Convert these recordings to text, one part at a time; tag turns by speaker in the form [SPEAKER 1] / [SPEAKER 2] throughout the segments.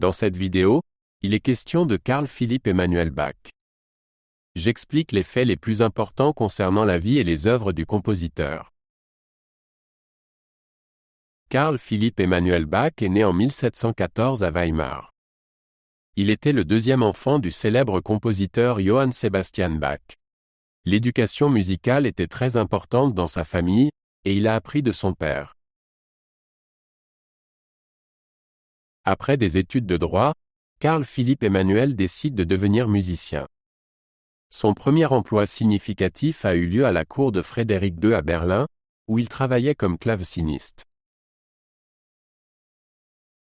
[SPEAKER 1] Dans cette vidéo, il est question de Carl Philipp Emanuel Bach. J'explique les faits les plus importants concernant la vie et les œuvres du compositeur. Carl Philipp Emanuel Bach est né en 1714 à Weimar. Il était le deuxième enfant du célèbre compositeur Johann Sebastian Bach. L'éducation musicale était très importante dans sa famille, et il a appris de son père. Après des études de droit, Carl Philipp Emanuel décide de devenir musicien. Son premier emploi significatif a eu lieu à la cour de Frédéric II à Berlin, où il travaillait comme claveciniste.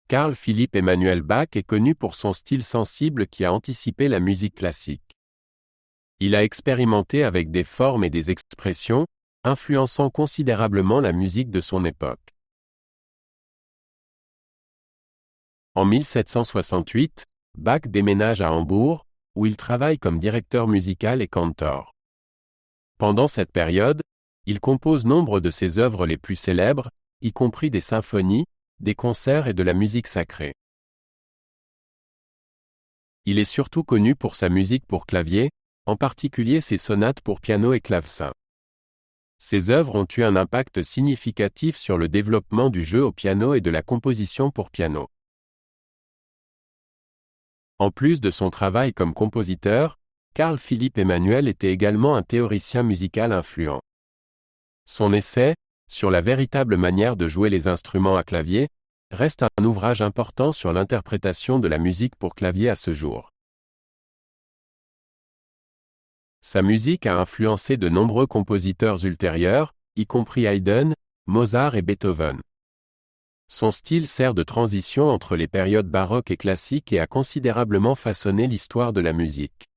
[SPEAKER 1] Carl Philipp Emanuel Bach est connu pour son style sensible qui a anticipé la musique classique. Il a expérimenté avec des formes et des expressions, influençant considérablement la musique de son époque. En 1768, Bach déménage à Hambourg, où il travaille comme directeur musical et cantor. Pendant cette période, il compose nombre de ses œuvres les plus célèbres, y compris des symphonies, des concerts et de la musique sacrée. Il est surtout connu pour sa musique pour clavier, en particulier ses sonates pour piano et clavecin. Ses œuvres ont eu un impact significatif sur le développement du jeu au piano et de la composition pour piano. En plus de son travail comme compositeur, Carl Philipp Emanuel était également un théoricien musical influent. Son essai, sur la véritable manière de jouer les instruments à clavier, reste un ouvrage important sur l'interprétation de la musique pour clavier à ce jour. Sa musique a influencé de nombreux compositeurs ultérieurs, y compris Haydn, Mozart et Beethoven. Son style sert de transition entre les périodes baroques et classiques et a considérablement façonné l'histoire de la musique.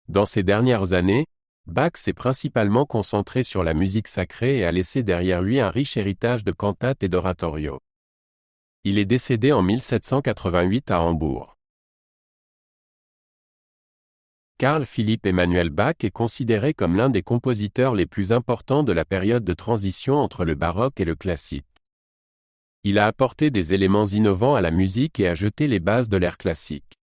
[SPEAKER 1] Dans ces dernières années, Bach s'est principalement concentré sur la musique sacrée et a laissé derrière lui un riche héritage de cantates et d'oratorios. Il est décédé en 1788 à Hambourg. Carl Philipp Emanuel Bach est considéré comme l'un des compositeurs les plus importants de la période de transition entre le baroque et le classique. Il a apporté des éléments innovants à la musique et a jeté les bases de l'ère classique.